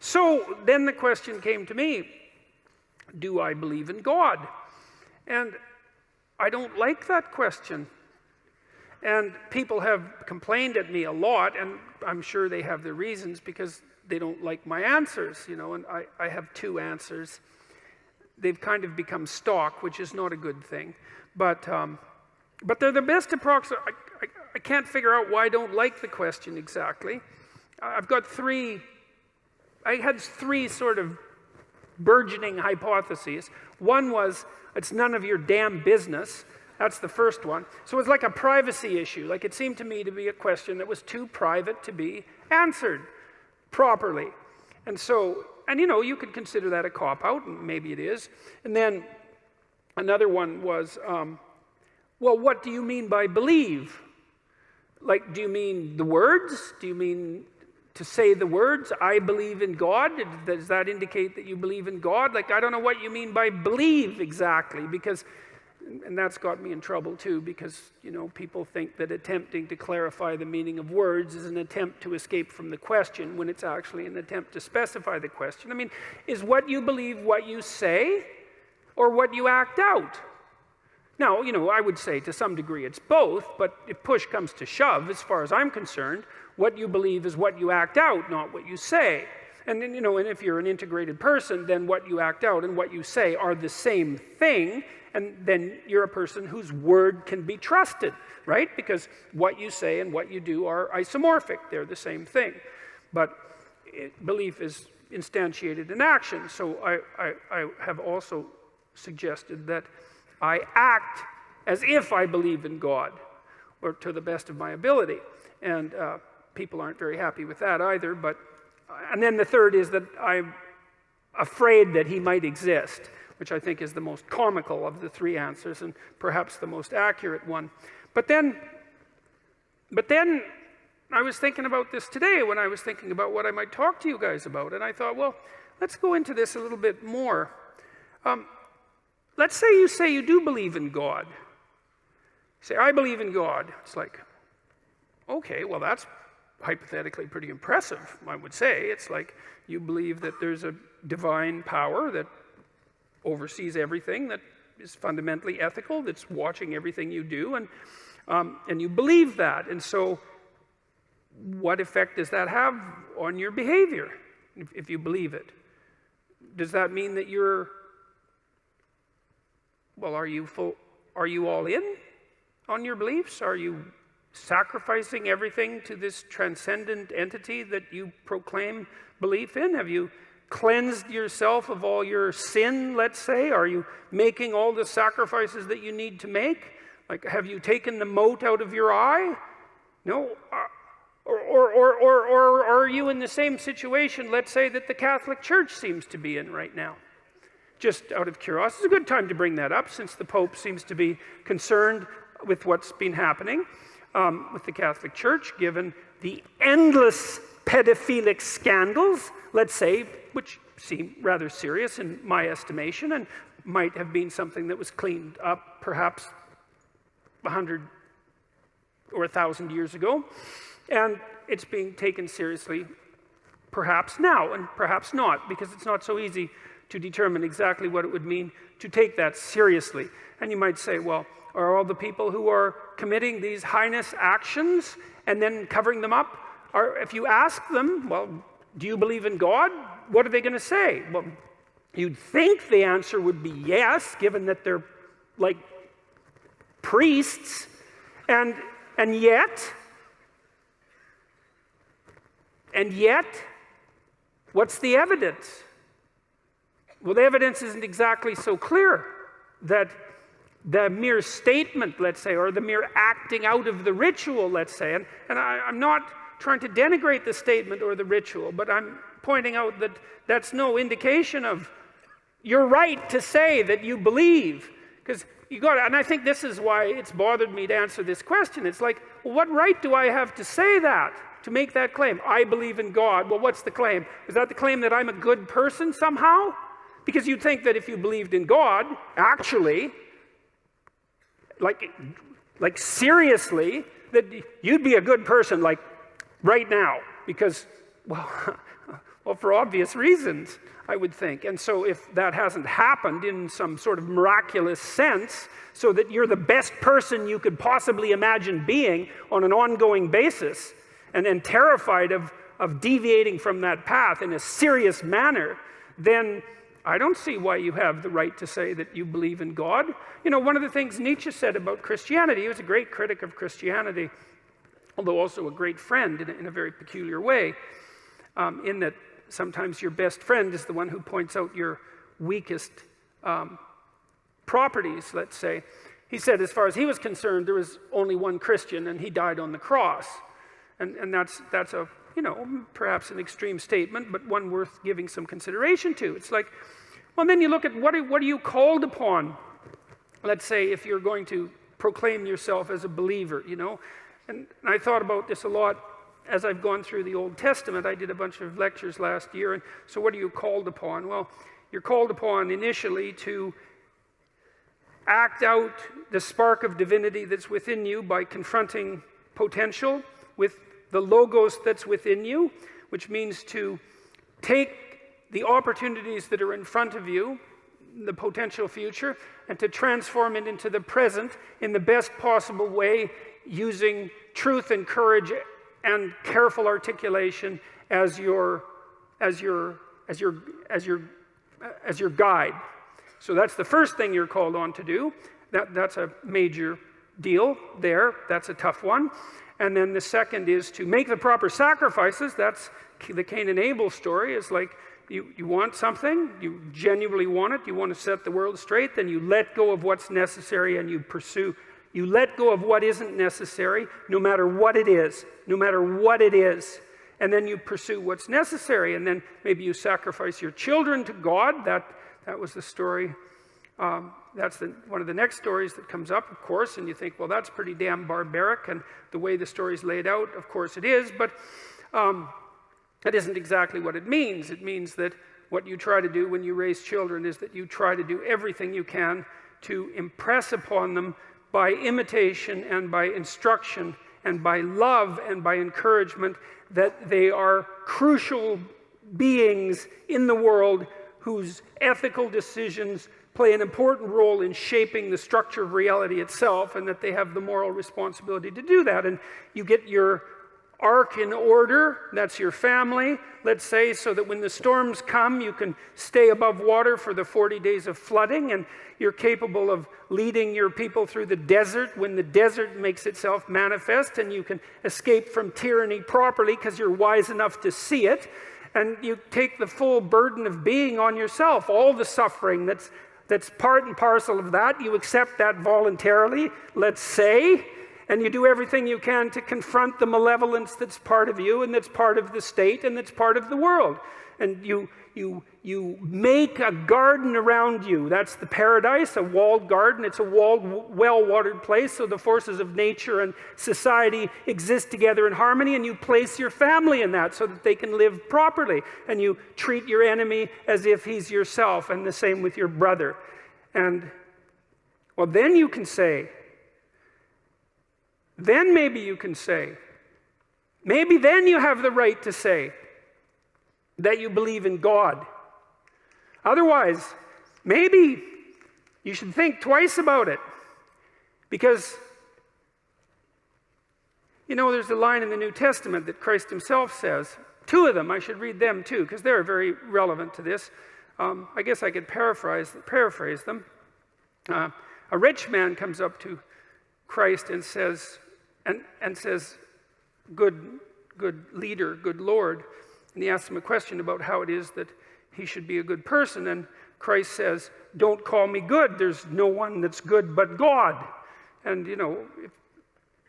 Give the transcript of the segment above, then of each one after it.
So then the question came to me, do I believe in God? And I don't like that question. And people have complained at me a lot, and I'm sure they have their reasons because they don't like my answers, you know, and I have two answers. They've kind of become stock, which is not a good thing. But they're the best approximate. I can't figure out why I don't like the question exactly. I had three sort of burgeoning hypotheses. One was, it's none of your damn business. That's the first one. So it's like a privacy issue. Like it seemed to me to be a question that was too private to be answered properly. And so, and you know, you could consider that a cop-out, and maybe it is. And then another one was, well, what do you mean by believe? Like, do you mean the words? Do you mean to say the words, I believe in God? Does that indicate that you believe in God? Like, I don't know what you mean by believe exactly, because, and that's got me in trouble too, because, you know, people think that attempting to clarify the meaning of words is an attempt to escape from the question when it's actually an attempt to specify the question. I mean, is what you believe what you say or what you act out? Now, you know, I would say to some degree it's both, but if push comes to shove, as far as I'm concerned, what you believe is what you act out, not what you say. And then, you know, and if you're an integrated person, then what you act out and what you say are the same thing, and then you're a person whose word can be trusted, right? Because what you say and what you do are isomorphic. They're the same thing. But belief is instantiated in action. So I have also suggested that I act as if I believe in God, or to the best of my ability. And people aren't very happy with that either. And then the third is that I'm afraid that he might exist, which I think is the most comical of the three answers and perhaps the most accurate one. But then I was thinking about this today when I was thinking about what I might talk to you guys about. And I thought, well, let's go into this a little bit more. Let's say you do believe in God. You say, I believe in God. It's like, okay, well, that's hypothetically pretty impressive, I would say. It's like you believe that there's a divine power that oversees everything, that is fundamentally ethical, that's watching everything you do, and you believe that. And so what effect does that have on your behavior if you believe it? Does that mean that you're, well, are you all in on your beliefs? Are you sacrificing everything to this transcendent entity that you proclaim belief in? Have you cleansed yourself of all your sin, let's say? Are you making all the sacrifices that you need to make? Like, have you taken the mote out of your eye? No. Or are you in the same situation, let's say, that the Catholic Church seems to be in right now? Just out of curiosity, it's a good time to bring that up, since the Pope seems to be concerned with what's been happening with the Catholic Church, given the endless pedophilic scandals, let's say, which seem rather serious in my estimation, and might have been something that was cleaned up perhaps 100 or 1,000 years ago. And it's being taken seriously perhaps now, and perhaps not, because it's not so easy to determine exactly what it would mean to take that seriously. And you might say, well, are all the people who are committing these heinous actions and then covering them up, if you ask them, well, do you believe in God? What are they going to say? Well, you'd think the answer would be yes, given that they're like priests, and yet, what's the evidence? Well, the evidence isn't exactly so clear that the mere statement, let's say, or the mere acting out of the ritual, let's say, and I'm not trying to denigrate the statement or the ritual, but I'm pointing out that that's no indication of your right to say that you believe, because you got to, and I think this is why it's bothered me to answer this question. It's like, well, what right do I have to say that, to make that claim? I believe in God. Well, what's the claim? Is that the claim that I'm a good person somehow? Because you'd think that if you believed in God, actually, like seriously, that you'd be a good person, like right now, because, well, Well, for obvious reasons, I would think. And so if that hasn't happened in some sort of miraculous sense, so that you're the best person you could possibly imagine being on an ongoing basis, and terrified of deviating from that path in a serious manner, then I don't see why you have the right to say that you believe in God. You know, one of the things Nietzsche said about Christianity, he was a great critic of Christianity, although also a great friend in a very peculiar way, in that sometimes your best friend is the one who points out your weakest properties, let's say. He said, as far as he was concerned, there was only one Christian, and he died on the cross. And that's a, you know, perhaps an extreme statement, but one worth giving some consideration to. It's like, well, then you look at what are you called upon? Let's say if you're going to proclaim yourself as a believer, you know. And I thought about this a lot as I've gone through the Old Testament. I did a bunch of lectures last year, and so what are you called upon? Well, you're called upon initially to act out the spark of divinity that's within you by confronting potential with the logos that's within you, which means to take the opportunities that are in front of you, the potential future, and to transform it into the present in the best possible way, using truth and courage and careful articulation as your guide. So that's the first thing you're called on to do. That's a major deal there. That's a tough one. And then the second is to make the proper sacrifices. That's the Cain and Abel story. It's like you want something, you genuinely want it, you want to set the world straight, then you let go of what's necessary and you pursue. You let go of what isn't necessary, no matter what it is, no matter what it is. And then you pursue what's necessary. And then maybe you sacrifice your children to God. That was the story. That's one of the next stories that comes up, of course, and you think, well, that's pretty damn barbaric, and the way the story's laid out, of course it is, but that isn't exactly what it means. It means that what you try to do when you raise children is that you try to do everything you can to impress upon them by imitation and by instruction and by love and by encouragement that they are crucial beings in the world whose ethical decisions play an important role in shaping the structure of reality itself, and that they have the moral responsibility to do that. And you get your ark in order, that's your family, let's say, so that when the storms come, you can stay above water for the 40 days of flooding, and you're capable of leading your people through the desert when the desert makes itself manifest, and you can escape from tyranny properly because you're wise enough to see it, and you take the full burden of being on yourself, all the suffering that's part and parcel of that. You accept that voluntarily, let's say, and you do everything you can to confront the malevolence that's part of you and that's part of the state and that's part of the world. And you make a garden around you. That's the paradise, a walled garden. It's a walled, well-watered place, so the forces of nature and society exist together in harmony, and you place your family in that so that they can live properly. And you treat your enemy as if he's yourself, and the same with your brother. And, well, then you can say, then maybe you can say, maybe then you have the right to say that you believe in God. Otherwise, maybe you should think twice about it. Because, you know, there's a line in the New Testament that Christ himself says. Two of them, I should read them too, because they're very relevant to this. I guess I could paraphrase them. A rich man comes up to Christ and says, good leader, good Lord. And he asks him a question about how it is that he should be a good person. And Christ says, don't call me good. There's no one that's good but God. And, you know,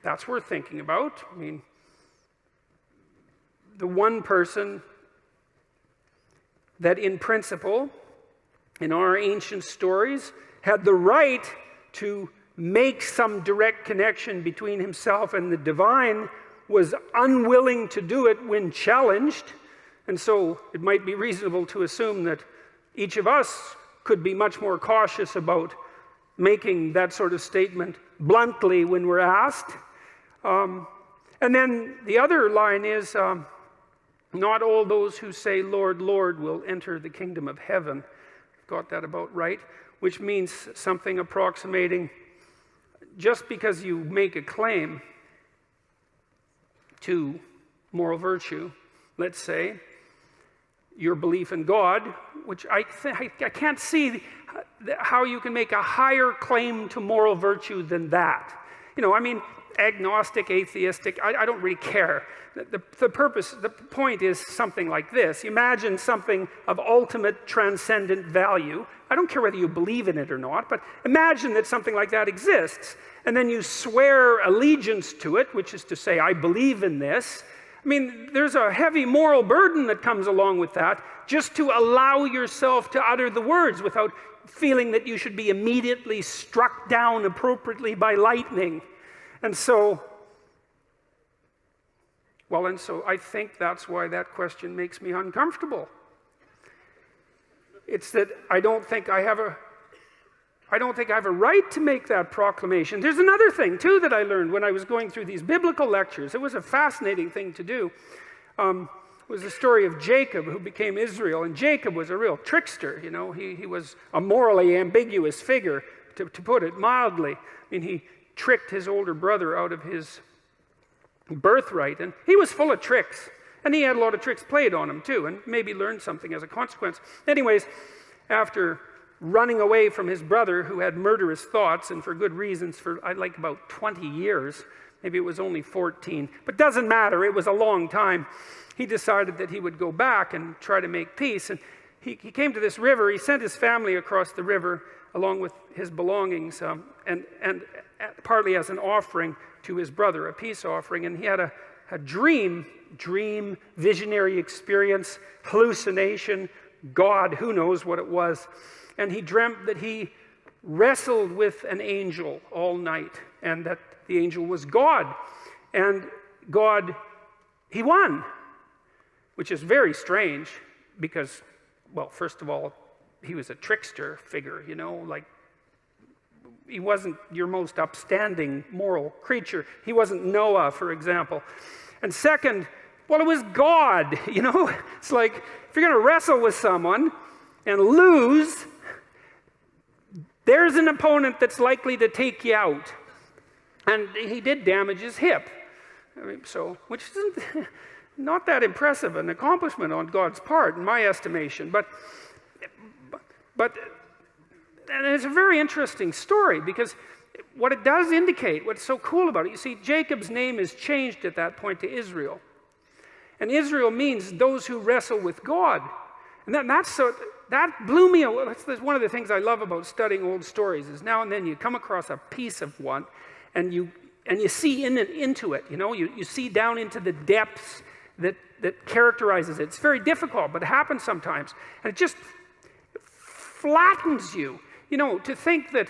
that's worth thinking about. I mean, the one person that in principle, in our ancient stories, had the right to make some direct connection between himself and the divine, was unwilling to do it when challenged. And so it might be reasonable to assume that each of us could be much more cautious about making that sort of statement bluntly when we're asked. And then the other line is, Not all those who say, Lord, Lord, will enter the kingdom of heaven. Got that about right? Which means something approximating, just because you make a claim to moral virtue, let's say, your belief in God, which I can't see how you can make a higher claim to moral virtue than that. Agnostic, atheistic, I don't really care. The point is something like this. Imagine something of ultimate transcendent value. I don't care whether you believe in it or not, but imagine that something like that exists. And then you swear allegiance to it, which is to say, I believe in this. There's a heavy moral burden that comes along with that, just to allow yourself to utter the words without feeling that you should be immediately struck down appropriately by lightning. And so I think that's why that question makes me uncomfortable. It's that I don't think I have a right to make that proclamation. There's another thing, too, that I learned when I was going through these biblical lectures. It was a fascinating thing to do. It was the story of Jacob, who became Israel. And Jacob was a real trickster, He was a morally ambiguous figure, to put it mildly. He tricked his older brother out of his birthright. And he was full of tricks. And he had a lot of tricks played on him, too, and maybe learned something as a consequence. Anyways, after running away from his brother, who had murderous thoughts, and for good reasons, for about 20 years, maybe it was only 14, but doesn't matter, it was a long time, he decided that he would go back and try to make peace. And he came to this river. He sent his family across the river along with his belongings, and partly as an offering to his brother, a peace offering. And he had a dream, visionary experience, hallucination, God, who knows what it was. And he dreamt that he wrestled with an angel all night, and that the angel was God. And God, he won, which is very strange because, well, first of all, he was a trickster figure, he wasn't your most upstanding moral creature. He wasn't Noah, for example. And second, well, it was God, It's like, if you're going to wrestle with someone and lose, there's an opponent that's likely to take you out. And he did damage his hip. Which isn't not that impressive an accomplishment on God's part, in my estimation. But and it's a very interesting story, because what it does indicate, what's so cool about it, you see, Jacob's name is changed at that point to Israel. And Israel means those who wrestle with God. And that blew me away. That's one of the things I love about studying old stories, is now and then you come across a piece of one, and you see into it. You see down into the depths that characterizes it. It's very difficult, but it happens sometimes. And it just flattens you. To think that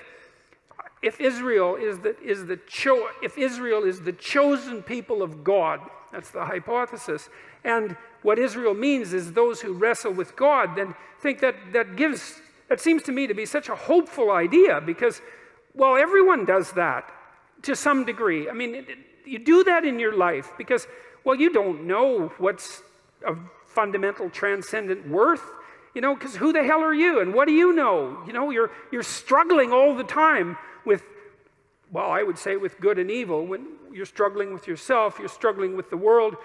if Israel is the chosen people of God, that's the hypothesis, and what Israel means is those who wrestle with God, then think that seems to me to be such a hopeful idea, because, well, everyone does that to some degree. You do that in your life because, well, you don't know what's of fundamental transcendent worth. Because who the hell are you, and what do you know? You're struggling all the time with, well, I would say with good and evil. When you're struggling with yourself, you're struggling with the world.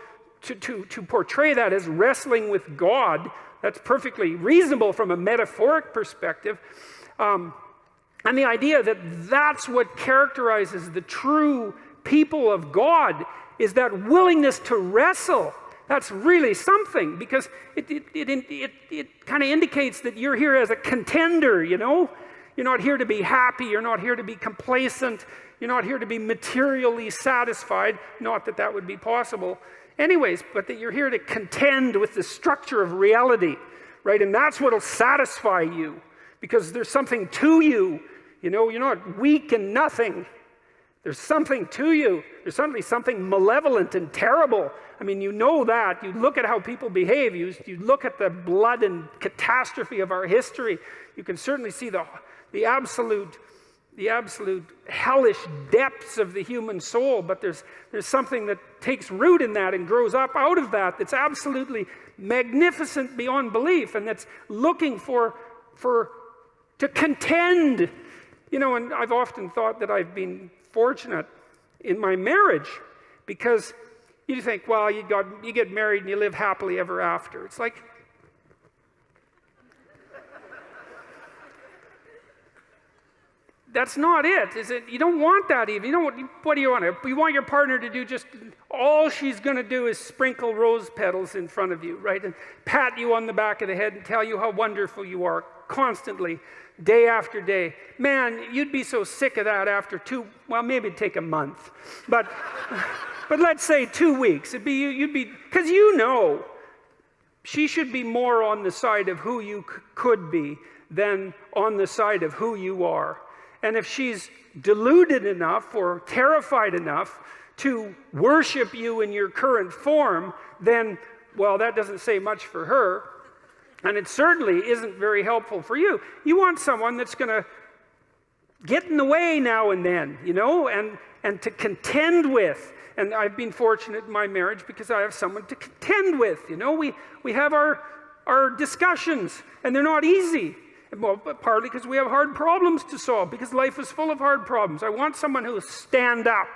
To portray that as wrestling with God, that's perfectly reasonable from a metaphoric perspective. And the idea that that's what characterizes the true people of God is that willingness to wrestle. That's really something, because it kind of indicates that you're here as a contender, You're not here to be happy. You're not here to be complacent. You're not here to be materially satisfied. Not that that would be possible anyways, but that you're here to contend with the structure of reality, right? And that's what'll satisfy you, because there's something to you. You're not weak and nothing. There's something to you. There's certainly something malevolent and terrible. You know that. You look at how people behave. You look at the blood and catastrophe of our history. You can certainly see the absolute the absolute hellish depths of the human soul, but there's something that takes root in that and grows up out of that that's absolutely magnificent beyond belief, and that's looking to contend. You know, and I've often thought that I've been fortunate in my marriage, because you think, well, you get married and you live happily ever after. It's like, that's not it, is it? You don't want that even. You know what do you want? You want your partner to do just all she's going to do is sprinkle rose petals in front of you, right? And pat you on the back of the head and tell you how wonderful you are constantly, day after day. Man, you'd be so sick of that after maybe it'd take a month. But let's say 2 weeks. You'd be, because you know, she should be more on the side of who you could be than on the side of who you are. And if she's deluded enough or terrified enough to worship you in your current form, then, well, that doesn't say much for her. And it certainly isn't very helpful for you. You want someone that's going to get in the way now and then, you know, and to contend with. And I've been fortunate in my marriage because I have someone to contend with. You know, we have our discussions, and they're not easy. Well, partly because we have hard problems to solve, because life is full of hard problems. I want someone who will stand up,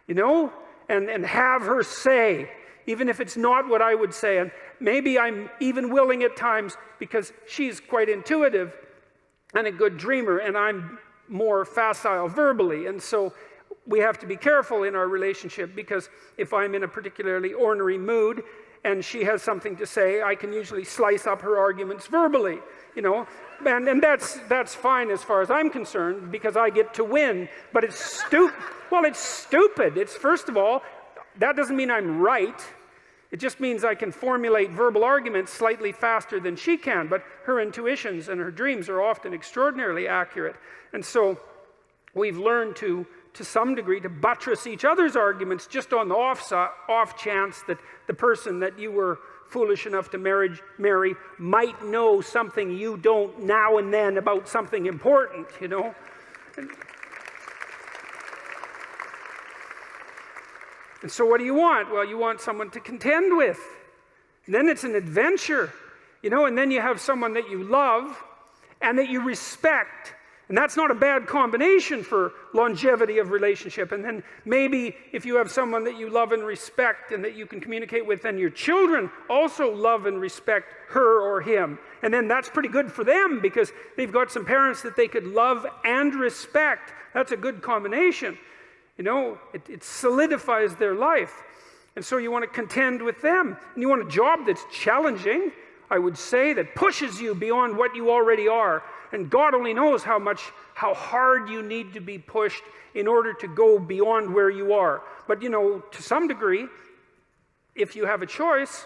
you know, and have her say, even if it's not what I would say. And maybe I'm even willing at times, because she's quite intuitive and a good dreamer, and I'm more facile verbally. And so we have to be careful in our relationship, because if I'm in a particularly ornery mood and she has something to say, I can usually slice up her arguments verbally, you know. And that's fine as far as I'm concerned, because I get to win. But it's stupid. Well, it's stupid. It's, first of all, that doesn't mean I'm right. It just means I can formulate verbal arguments slightly faster than she can. But her intuitions and her dreams are often extraordinarily accurate. And so we've learned to some degree, to buttress each other's arguments just on the off chance that the person that you were foolish enough to marry might know something you don't now and then about something important, you know. And so what do you want? Well, you want someone to contend with. And then it's an adventure, you know, and then you have someone that you love and that you respect. And that's not a bad combination for longevity of relationship. And then maybe if you have someone that you love and respect and that you can communicate with, then your children also love and respect her or him. And then that's pretty good for them, because they've got some parents that they could love and respect. That's a good combination. You know, it solidifies their life. And so you want to contend with them. And you want a job that's challenging, I would say, that pushes you beyond what you already are. And God only knows how hard you need to be pushed in order to go beyond where you are. But, you know, to some degree, if you have a choice,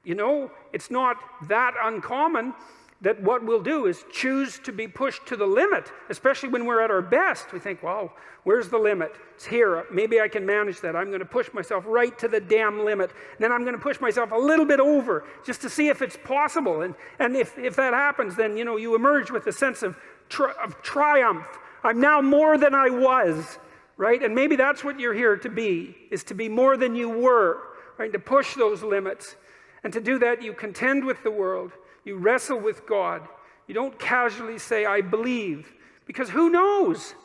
you know, it's not that uncommon that what we'll do is choose to be pushed to the limit, especially when we're at our best. We think, well, where's the limit? It's here. Maybe I can manage that. I'm going to push myself right to the damn limit. And then I'm going to push myself a little bit over just to see if it's possible. And if that happens, then, you know, you emerge with a sense of triumph. I'm now more than I was, right? And maybe that's what you're here to be, is to be more than you were, right? To push those limits. And to do that, you contend with the world. You wrestle with God. You don't casually say, I believe, because who knows?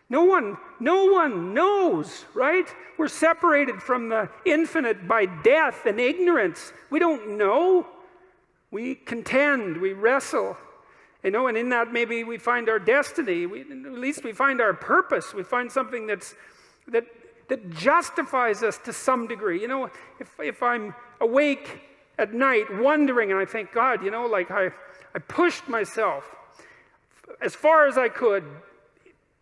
No one knows, right? We're separated from the infinite by death and ignorance. We don't know. We contend, we wrestle, you know, and in that maybe we find our destiny. At least we find our purpose. We find something that justifies us to some degree. You know, if I'm awake at night wondering, and I think, God, you know, like I pushed myself as far as I could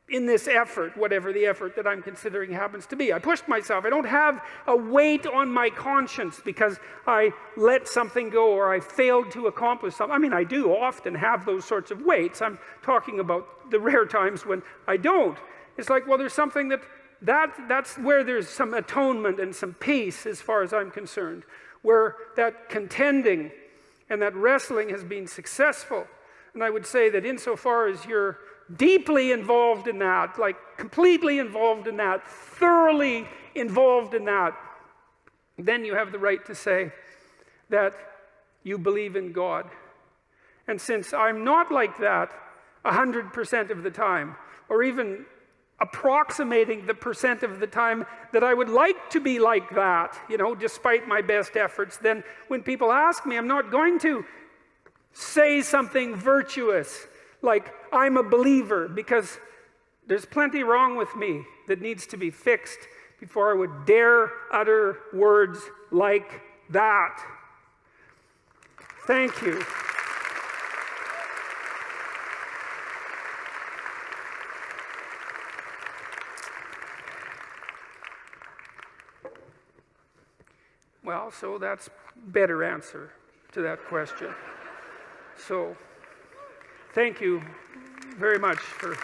in this effort, whatever the effort that I'm considering happens to be. I pushed myself. I don't have a weight on my conscience because I let something go or I failed to accomplish something. I mean, I do often have those sorts of weights. I'm talking about the rare times when I don't. It's like, well, there's something that's where there's some atonement and some peace as far as I'm concerned, where that contending and that wrestling has been successful. And I would say that insofar as you're deeply involved in that, like completely involved in that, thoroughly involved in that, then you have the right to say that you believe in God. And since I'm not like that 100% of the time, or even approximating the percent of the time that I would like to be like that, despite my best efforts, then when people ask me, I'm not going to say something virtuous like I'm a believer, because there's plenty wrong with me that needs to be fixed before I would dare utter words like that. Thank you. Well, so that's a better answer to that question. So, thank you very much for